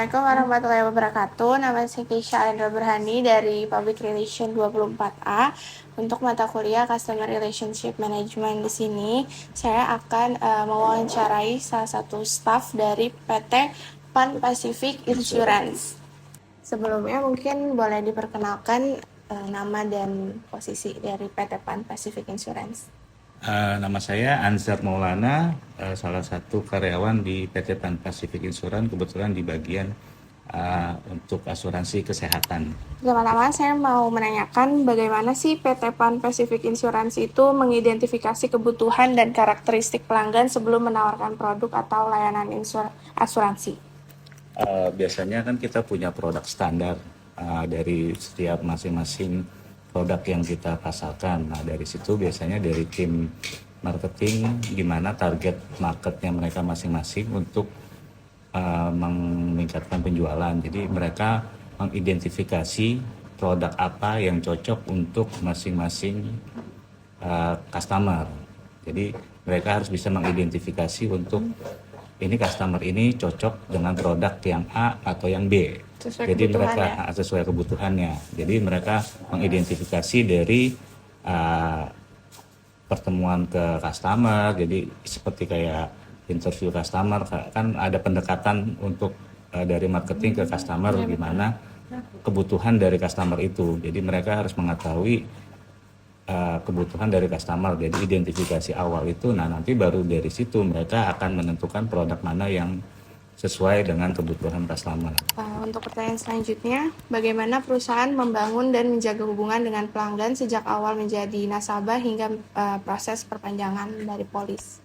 Assalamualaikum warahmatullahi wabarakatuh. Nama saya Keisha Alendra Burhani dari Public Relation 24A. Untuk mata kuliah Customer Relationship Management di sini, saya akan mewawancarai salah satu staf dari PT Pan Pacific Insurance. Sebelumnya mungkin boleh diperkenalkan nama dan posisi dari PT Pan Pacific Insurance. Nama saya Anzar Maulana, salah satu karyawan di PT Pan Pacific Insurance, kebetulan di bagian untuk asuransi kesehatan. Pertama-tama saya mau menanyakan bagaimana sih PT Pan Pacific Insurance itu mengidentifikasi kebutuhan dan karakteristik pelanggan sebelum menawarkan produk atau layanan asuransi. Biasanya kan kita punya produk standar dari setiap masing-masing produk yang kita pasarkan. Nah, dari situ biasanya dari tim marketing gimana target marketnya mereka masing-masing untuk meningkatkan penjualan. Jadi mereka mengidentifikasi produk apa yang cocok untuk masing-masing customer. Jadi mereka harus bisa mengidentifikasi untuk ini customer ini cocok dengan produk yang A atau yang B. Jadi mereka sesuai kebutuhannya. Jadi mereka mengidentifikasi dari pertemuan ke customer. Jadi seperti kayak interview customer, kan ada pendekatan untuk dari marketing ke customer gimana kebutuhan dari customer itu. Jadi mereka harus mengetahui kebutuhan dari customer. Jadi identifikasi awal itu, nah nanti baru dari situ mereka akan menentukan produk mana yang sesuai dengan kebutuhan customer. Untuk pertanyaan selanjutnya, bagaimana perusahaan membangun dan menjaga hubungan dengan pelanggan sejak awal menjadi nasabah hingga proses perpanjangan dari polis?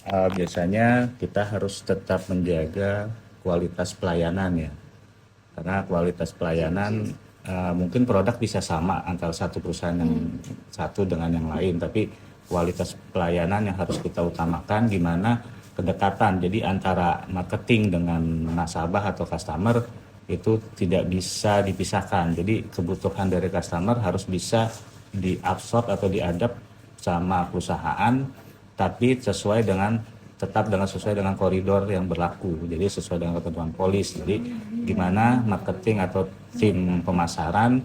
Biasanya kita harus tetap menjaga kualitas pelayanan ya, karena kualitas pelayanan mungkin produk bisa sama antara satu perusahaan yang satu dengan yang lain, tapi kualitas pelayanan yang harus kita utamakan, gimana kedekatan. Jadi antara marketing dengan nasabah atau customer itu tidak bisa dipisahkan. Jadi kebutuhan dari customer harus bisa diabsorb atau diadap sama perusahaan, tapi sesuai dengan koridor yang berlaku. Jadi sesuai dengan ketentuan polis. Jadi gimana marketing atau tim pemasaran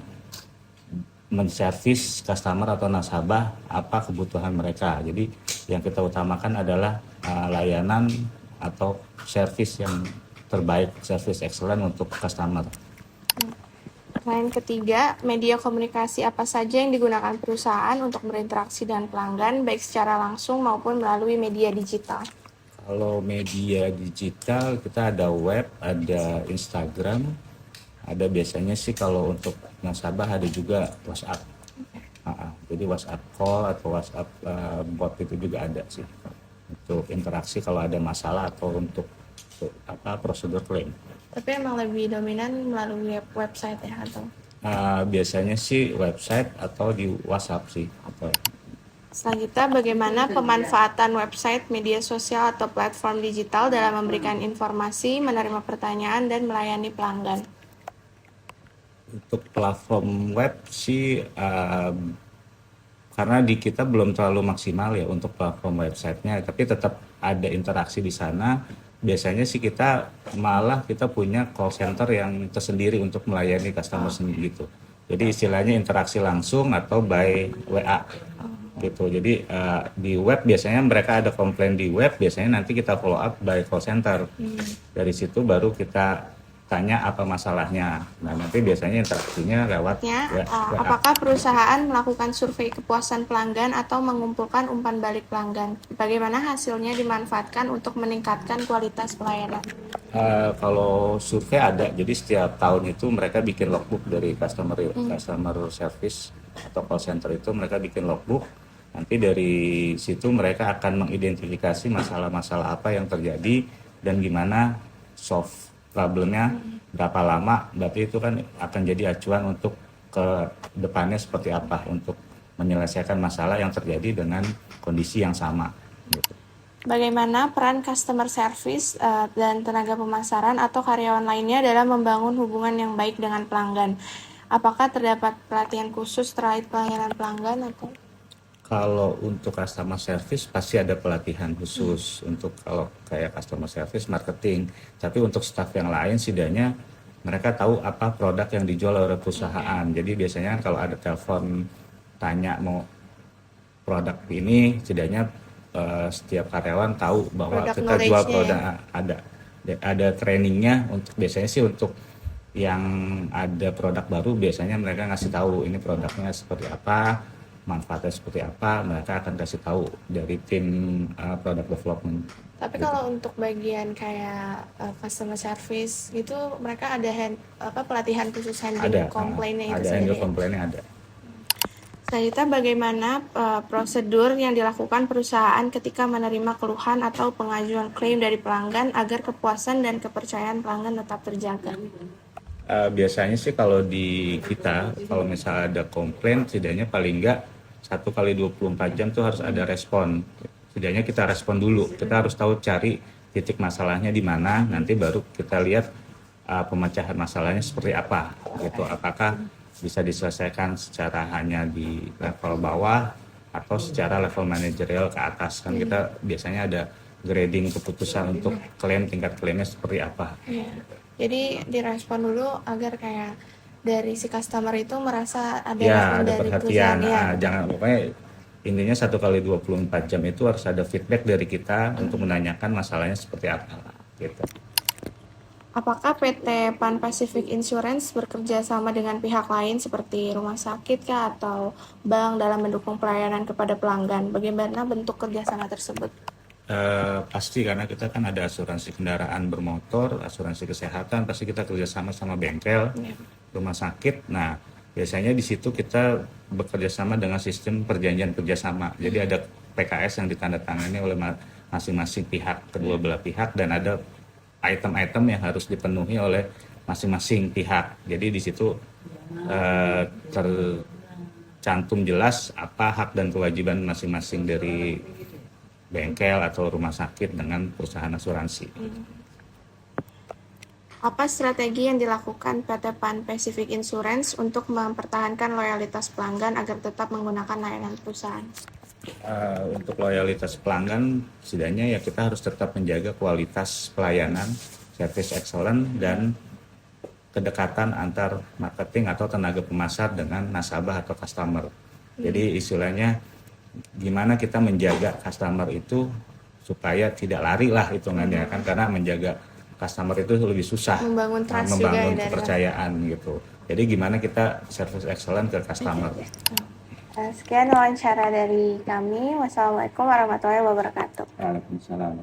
menservis customer atau nasabah apa kebutuhan mereka. Jadi yang kita utamakan adalah layanan atau servis yang terbaik, servis excellent untuk customer. Pertanyaan ketiga, media komunikasi apa saja yang digunakan perusahaan untuk berinteraksi dengan pelanggan, baik secara langsung maupun melalui media digital? Kalau media digital kita ada web, ada Instagram, ada biasanya sih kalau untuk nasabah ada juga WhatsApp. Jadi WhatsApp call atau WhatsApp bot itu juga ada sih untuk interaksi kalau ada masalah atau untuk prosedur klaim. Tapi emang lebih dominan melalui website ya atau? Biasanya sih website atau di WhatsApp sih. Selanjutnya, bagaimana pemanfaatan website, media sosial, atau platform digital dalam memberikan informasi, menerima pertanyaan, dan melayani pelanggan? Untuk platform web sih, karena di kita belum terlalu maksimal ya untuk platform websitenya, tapi tetap ada interaksi di sana. Biasanya sih kita punya call center yang tersendiri untuk melayani customer sendiri gitu. Jadi istilahnya interaksi langsung atau by WA. Gitu. Jadi di web biasanya mereka ada komplain di web, biasanya nanti kita follow up by call center. Dari situ baru kita tanya apa masalahnya. Nah nanti biasanya interaksinya lewat WA. Apakah perusahaan melakukan survei kepuasan pelanggan atau mengumpulkan umpan balik pelanggan? Bagaimana hasilnya dimanfaatkan untuk meningkatkan kualitas pelayanan? Kalau survei ada, jadi setiap tahun itu mereka bikin logbook dari customer service atau call center itu mereka bikin logbook. Nanti dari situ mereka akan mengidentifikasi masalah-masalah apa yang terjadi dan gimana solve problemnya, berapa lama. Berarti itu kan akan jadi acuan untuk ke depannya seperti apa untuk menyelesaikan masalah yang terjadi dengan kondisi yang sama. Gitu. Bagaimana peran customer service dan tenaga pemasaran atau karyawan lainnya dalam membangun hubungan yang baik dengan pelanggan? Apakah terdapat pelatihan khusus terkait pelayanan pelanggan atau? Kalau untuk customer service pasti ada pelatihan khusus untuk kalau kayak customer service, marketing. Tapi untuk staff yang lain setidaknya mereka tahu apa produk yang dijual oleh perusahaan. Jadi biasanya kalau ada telepon tanya mau produk ini, setidaknya setiap karyawan tahu bahwa Product kita jual knowledge-nya produk, ya. ada trainingnya untuk biasanya sih untuk yang ada produk baru biasanya mereka ngasih tahu ini produknya seperti apa, manfaatnya seperti apa, mereka akan kasih tahu dari tim product development. Tapi Gitu. kalau untuk bagian kayak customer service gitu, mereka ada pelatihan khusus handling komplainnya itu ada sendiri handle ya? komplainnya ada. Selanjutnya, bagaimana prosedur yang dilakukan perusahaan ketika menerima keluhan atau pengajuan klaim dari pelanggan agar kepuasan dan kepercayaan pelanggan tetap terjaga? Biasanya sih kalau di kita, kalau misalnya ada komplain, setidaknya paling enggak 1 kali 24 jam tuh harus ada respon. Setidaknya kita respon dulu, kita harus tahu cari titik masalahnya di mana, nanti baru kita lihat pemecahan masalahnya seperti apa. Gitu. Apakah bisa diselesaikan secara hanya di level bawah atau secara level manajerial ke atas. Kan kita biasanya ada grading keputusan untuk klaim, tingkat klaimnya seperti apa. Iya. Jadi direspon dulu agar kayak dari si customer itu merasa ada Ya, respon ada dari perhatian. perusahaan ya. Jangan pokoknya intinya 1 kali 24 jam itu harus ada feedback dari kita untuk menanyakan masalahnya seperti apa. Gitu. Apakah PT Pan Pacific Insurance bekerja sama dengan pihak lain seperti rumah sakit kah atau bank dalam mendukung pelayanan kepada pelanggan? Bagaimana bentuk kerjasama tersebut? Pasti karena kita kan ada asuransi kendaraan bermotor, asuransi kesehatan, pasti kita kerjasama sama bengkel, Ya. rumah sakit. Nah, biasanya di situ kita bekerja sama dengan sistem perjanjian kerjasama. Jadi ada PKS yang ditandatangani oleh masing-masing pihak, kedua belah pihak, dan ada item-item yang harus dipenuhi oleh masing-masing pihak. Jadi di situ tercantum jelas apa hak dan kewajiban masing-masing dari bengkel atau rumah sakit dengan perusahaan asuransi. Apa strategi yang dilakukan PT Pan Pacific Insurance untuk mempertahankan loyalitas pelanggan agar tetap menggunakan layanan perusahaan? Untuk loyalitas pelanggan, setidaknya ya kita harus tetap menjaga kualitas pelayanan, service excellent, dan kedekatan antar marketing atau tenaga pemasar dengan nasabah atau customer. Jadi istilahnya gimana kita menjaga customer itu supaya tidak lari lah hitungannya kan, karena menjaga customer itu lebih susah, Membangun trust membangun juga ya kepercayaan gitu. Jadi gimana kita service excellent ke customer. Sekian wawancara dari kami. Wassalamualaikum warahmatullahi wabarakatuh. Waalaikumsalam.